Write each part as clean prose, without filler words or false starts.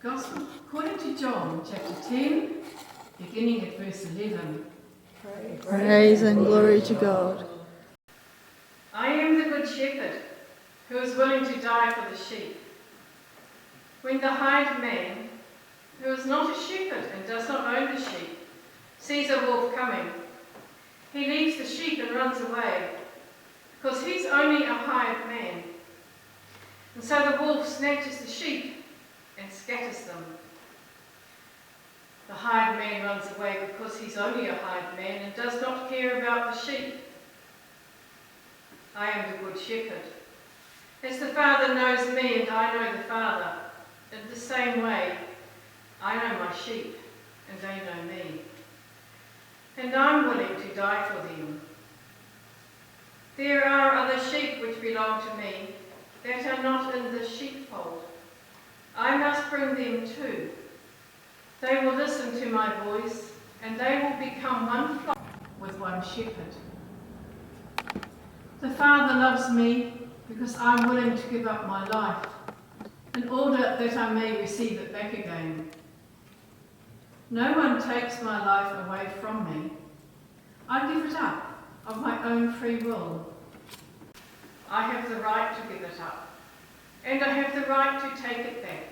Gospel according to John, chapter 10, beginning at verse 11. Praise and glory to God. I am the good shepherd, who is willing to die for the sheep. When the hired man, who is not a shepherd and does not own the sheep, sees a wolf coming, he leaves the sheep and runs away, because he's only a hired man. And so the wolf snatches the sheep and scatters them. The hired man runs away because he's only a hired man and does not care about the sheep. I am the good shepherd. As the Father knows me and I know the Father, in the same way I know my sheep and they know me. And I'm willing to die for them. There are other sheep which belong to me that are not in the sheepfold. I must bring them too. They will listen to my voice, and they will become one flock with one shepherd. The Father loves me because I'm willing to give up my life, in order that I may receive it back again. No one takes my life away from me. I give it up of my own free will. I have the right to give it up, and I have the right to take it back.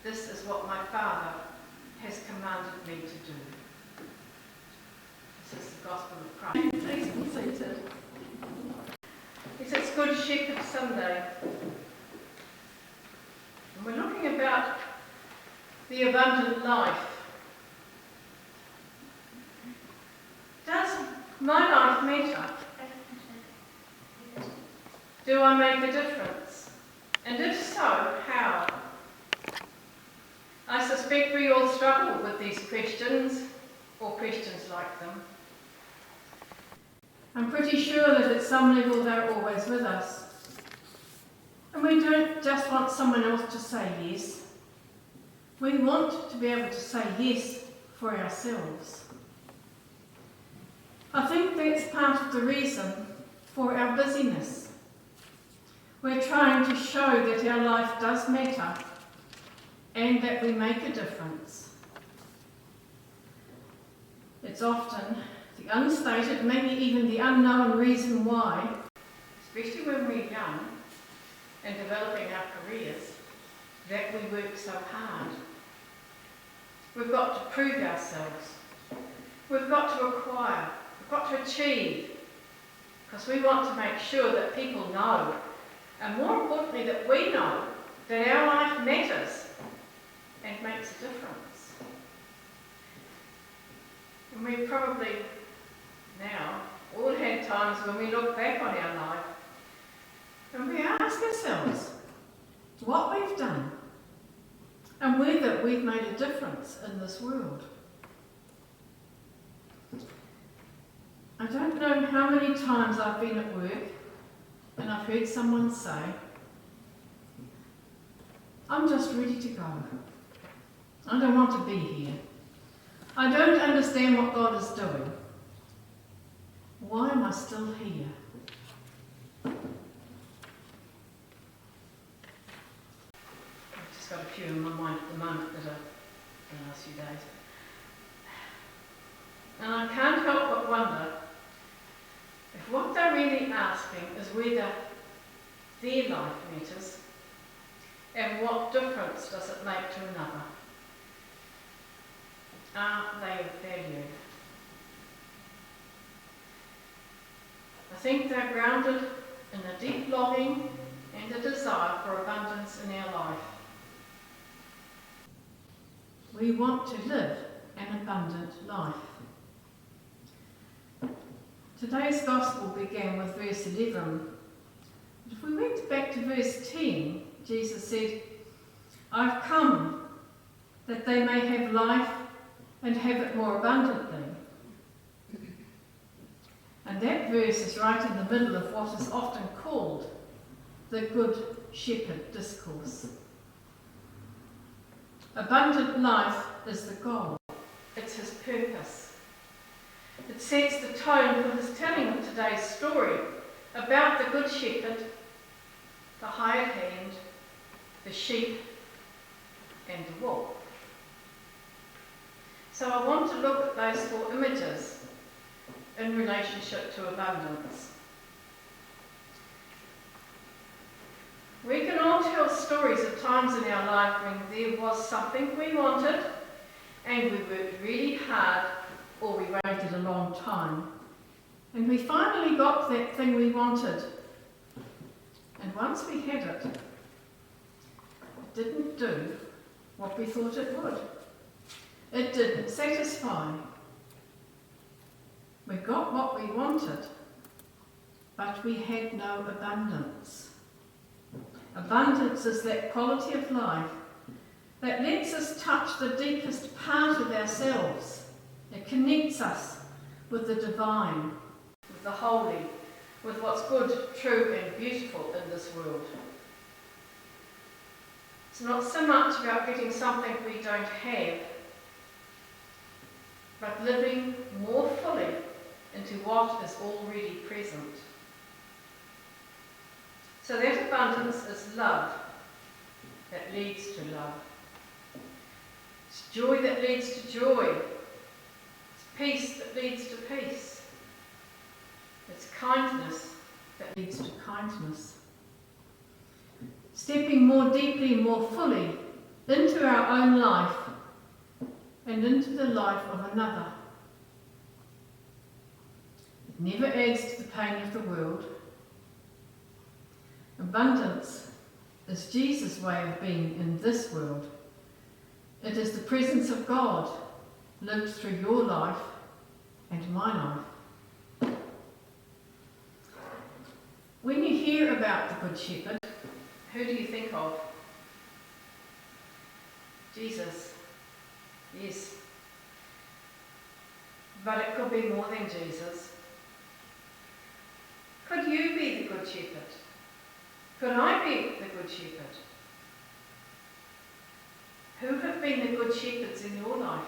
This is what my Father has commanded me to do. This is the Gospel of Christ. Please be seated. Yes, it's Good Shepherd Sunday. And we're looking about the abundant life. Does my life matter? Do I make a difference? And if so, how? I suspect we all struggle with these questions, or questions like them. I'm pretty sure that at some level they're always with us. And we don't just want someone else to say yes. We want to be able to say yes for ourselves. I think that's part of the reason for our busyness. We're trying to show that our life does matter and that we make a difference. It's often the unstated, maybe even the unknown reason why, especially when we're young and developing our careers, that we work so hard. We've got to prove ourselves. We've got to acquire. We've got to achieve. Because we want to make sure that people know, and more importantly that we know, that our life matters and makes a difference. And we've probably now all had times when we look back on our life and we ask ourselves what we've done and whether we've made a difference in this world. I don't know how many times I've been at work and I've heard someone say, I'm just ready to go. I don't want to be here. I don't understand what God is doing. Why am I still here? I've just got a few in my mind at the moment that are the last few days. And I can't help but wonder if what they're really asking is whether their life matters and what difference does it make to another. Are they of value? I think they're grounded in a deep longing and a desire for abundance in our life. We want to live an abundant life. Today's Gospel began with verse 11. But if we went back to verse 10, Jesus said, I've come that they may have life and have it more abundantly. And that verse is right in the middle of what is often called the Good Shepherd discourse. Abundant life is the goal. It's his purpose. It sets the tone for his telling of today's story about the Good Shepherd, the hired hand, the sheep, and the wolf. So I want to look at those four images in relationship to abundance. We can all tell stories of times in our life when there was something we wanted and we worked really hard, or we waited a long time, and we finally got that thing we wanted. And once we had it, it didn't do what we thought it would. It didn't satisfy. We got what we wanted, but we had no abundance. Abundance is that quality of life that lets us touch the deepest part of ourselves. It connects us with the divine, with the holy, with what's good, true and beautiful in this world. It's not so much about getting something we don't have, but living more fully into what is already present. So that abundance is love that leads to love. It's joy that leads to joy. It's peace that leads to peace. It's kindness that leads to kindness. Stepping more deeply and more fully into our own life and into the life of another. It never adds to the pain of the world. Abundance is Jesus' way of being in this world. It is the presence of God lived through your life and my life. When you hear about the Good Shepherd, who do you think of? Jesus. Yes. But it could be more than Jesus. Could you be the Good Shepherd? Could I be the Good Shepherd? Who have been the Good Shepherds in your life?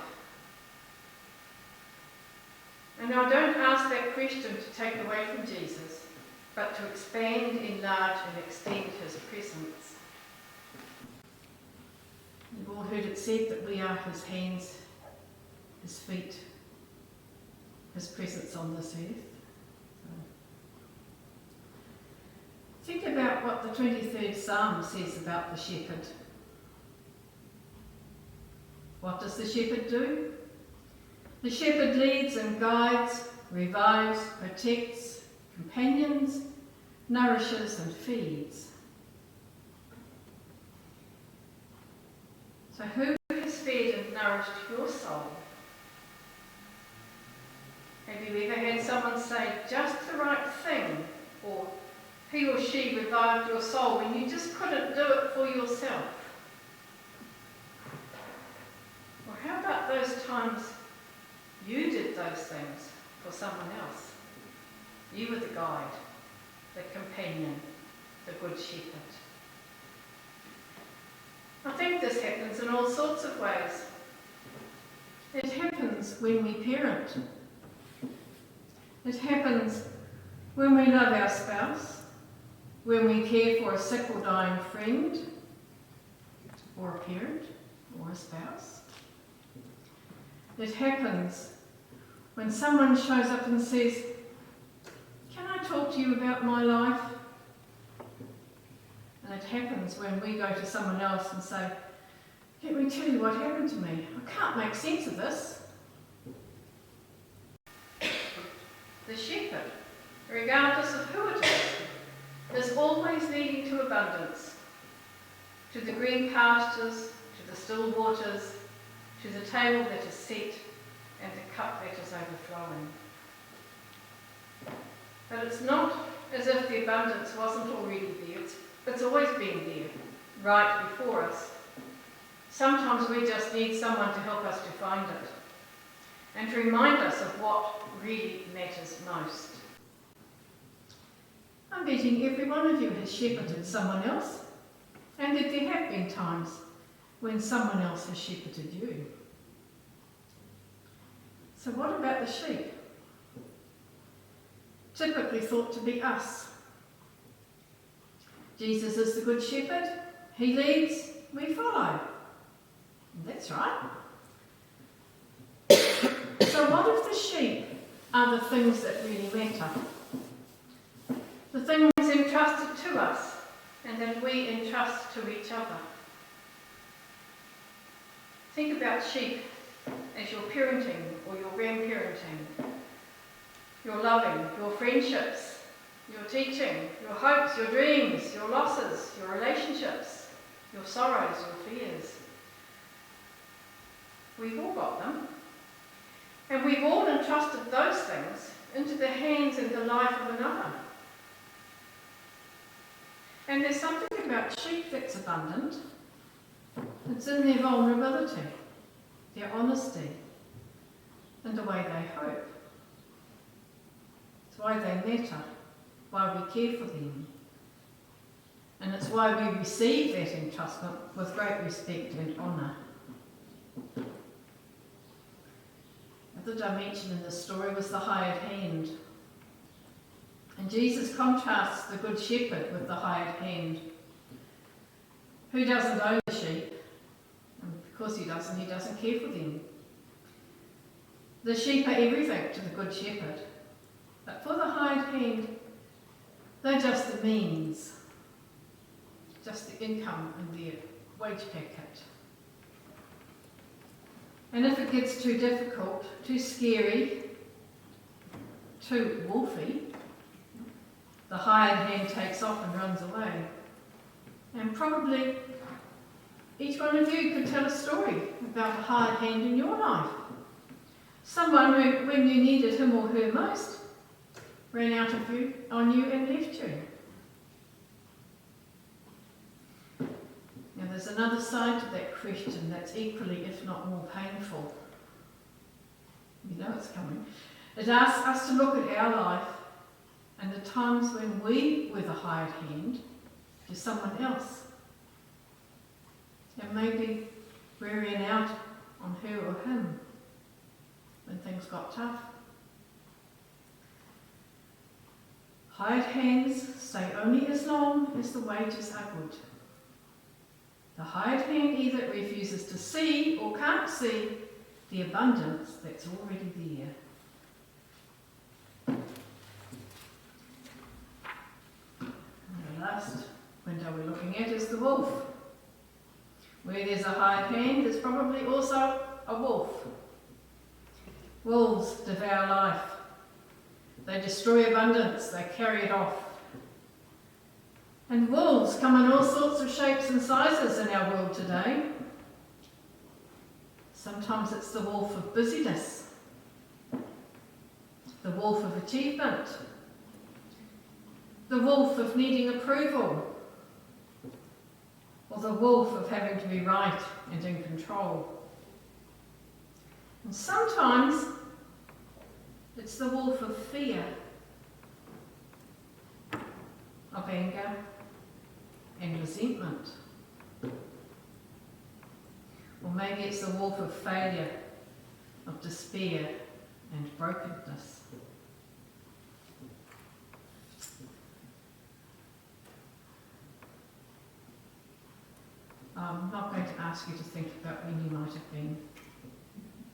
And I don't ask that question to take away from Jesus, but to expand, enlarge and extend his presence. You've all heard it said that we are his hands, his feet, his presence on this earth. Think about what the 23rd Psalm says about the shepherd. What does the shepherd do? The shepherd leads and guides, revives, protects, companions, nourishes and feeds. So who has fed and nourished your soul? Have you ever had someone say just the right thing, or he or she revived your soul when you just couldn't do it for yourself? Or how about those times you did those things for someone else? You were the guide, the companion, the good shepherd. I think this happens in all sorts of ways. It happens when we parent. It happens when we love our spouse, when we care for a sick or dying friend, or a parent, or a spouse. It happens when someone shows up and says, "Can I talk to you about my life?" And it happens when we go to someone else and say, "Let me tell you what happened to me. I can't make sense of this." The shepherd, regardless of who it is always leading to abundance, to the green pastures, to the still waters, to the table that is set and the cup that is overflowing. But it's not as if the abundance wasn't already there. It's always been there, right before us. Sometimes we just need someone to help us to find it and to remind us of what really matters most. I'm betting every one of you has shepherded someone else, and that there have been times when someone else has shepherded you. So what about the sheep? Typically thought to be us. Jesus is the good shepherd. He leads, we follow. That's right. So what if the sheep are the things that really matter? The things entrusted to us and that we entrust to each other. Think about sheep as your parenting or your grandparenting, your loving, your friendships, your teaching, your hopes, your dreams, your losses, your relationships, your sorrows, your fears. We've all got them. And we've all entrusted those things into the hands and the life of another. And there's something about sheep that's abundant. It's in their vulnerability, their honesty, and the way they hope. It's why they matter, why we care for them. And it's why we receive that entrustment with great respect and honour. The dimension in this story was the hired hand. And Jesus contrasts the good shepherd with the hired hand. Who doesn't own the sheep? And because he doesn't care for them. The sheep are everything to the good shepherd. But for the hired hand, they're just the means, just the income in their wage packet. And if it gets too difficult, too scary, too wolfy, the hired hand takes off and runs away. And probably each one of you could tell a story about a hired hand in your life. Someone who, when you needed him or her most, ran out on you and left you. Now there's another side to that question that's equally, if not more painful. You know it's coming. It asks us to look at our life and the times when we were the hired hand to someone else. And maybe we ran out on her or him when things got tough. Hired hands stay only as long as the wages are good. The hired hand either refuses to see or can't see the abundance that's already there. And the last window we're looking at is the wolf. Where there's a hired hand, there's probably also a wolf. Wolves devour life. They destroy abundance, they carry it off. And wolves come in all sorts of shapes and sizes in our world today. Sometimes it's the wolf of busyness, the wolf of achievement, the wolf of needing approval, or the wolf of having to be right and in control. And sometimes it's the wolf of fear, of anger and resentment. Or maybe it's the wolf of failure, of despair and brokenness. I'm not going to ask you to think about when you might have been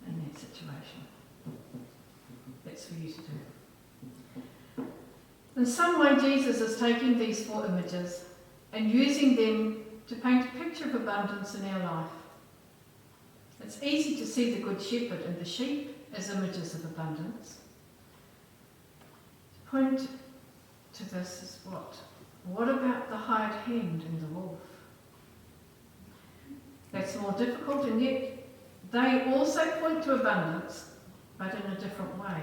in that situation. That's for you to do. In some way, Jesus is taking these four images and using them to paint a picture of abundance in our life. It's easy to see the good shepherd and the sheep as images of abundance. To point to this is what? What about the hired hand and the wolf? That's more difficult, and yet they also point to abundance, but in a different way.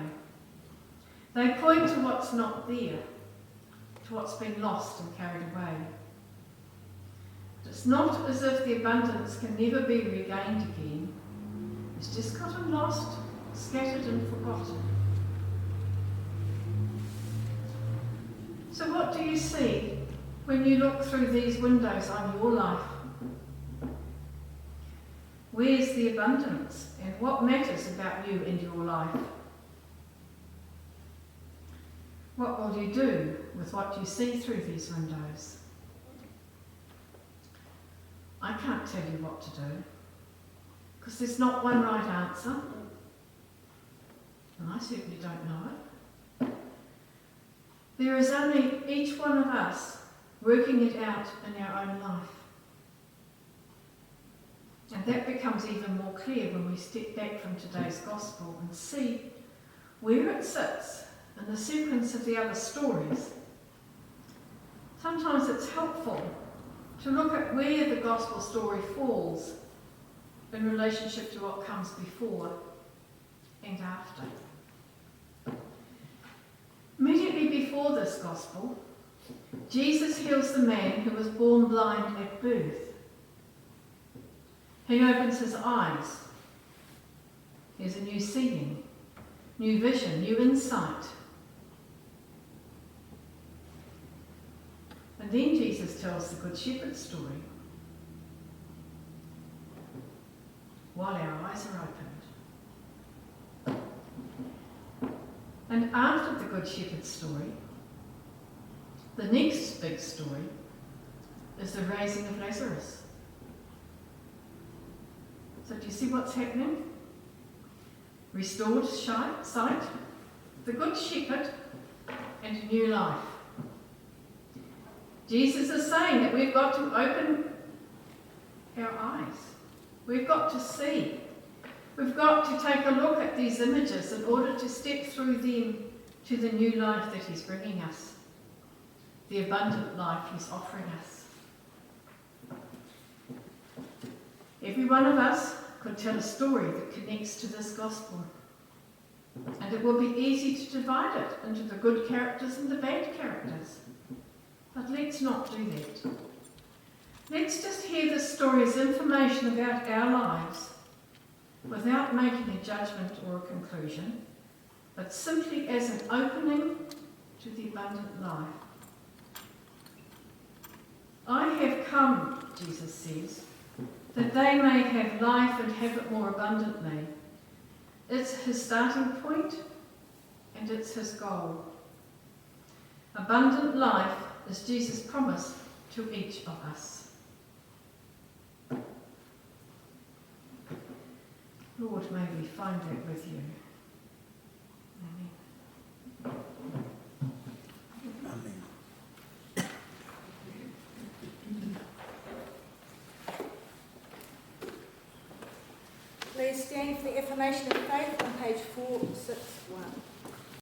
They point to what's not there, to what's been lost and carried away. It's not as if the abundance can never be regained again. It's just gotten lost, scattered and forgotten. So what do you see when you look through these windows on your life? Where's the abundance, and what matters about you and your life? What will you do with what you see through these windows? I can't tell you what to do. Because there's not one right answer. And I certainly don't know it. There is only each one of us working it out in our own life. And that becomes even more clear when we step back from today's gospel and see where it sits in the sequence of the other stories. Sometimes it's helpful to look at where the gospel story falls in relationship to what comes before and after. Immediately before this gospel, Jesus heals the man who was born blind at birth. He opens his eyes. There's a new seeing, new vision, new insight. And then Jesus tells the Good Shepherd story. While our eyes are opened. And after the Good Shepherd story, the next big story is the raising of Lazarus. So do you see what's happening? Restored sight, the Good Shepherd, and new life. Jesus is saying that we've got to open our eyes. We've got to see. We've got to take a look at these images in order to step through them to the new life that he's bringing us, the abundant life he's offering us. Every one of us could tell a story that connects to this gospel. And it will be easy to divide it into the good characters and the bad characters. But let's not do that. Let's just hear this story as information about our lives without making a judgment or a conclusion, but simply as an opening to the abundant life. I have come, Jesus says, that they may have life and have it more abundantly. It's his starting point and it's his goal. Abundant life is Jesus' promise to each of us. Lord, may we find that with you. Amen. Amen. Please stand for the affirmation of faith on page 461.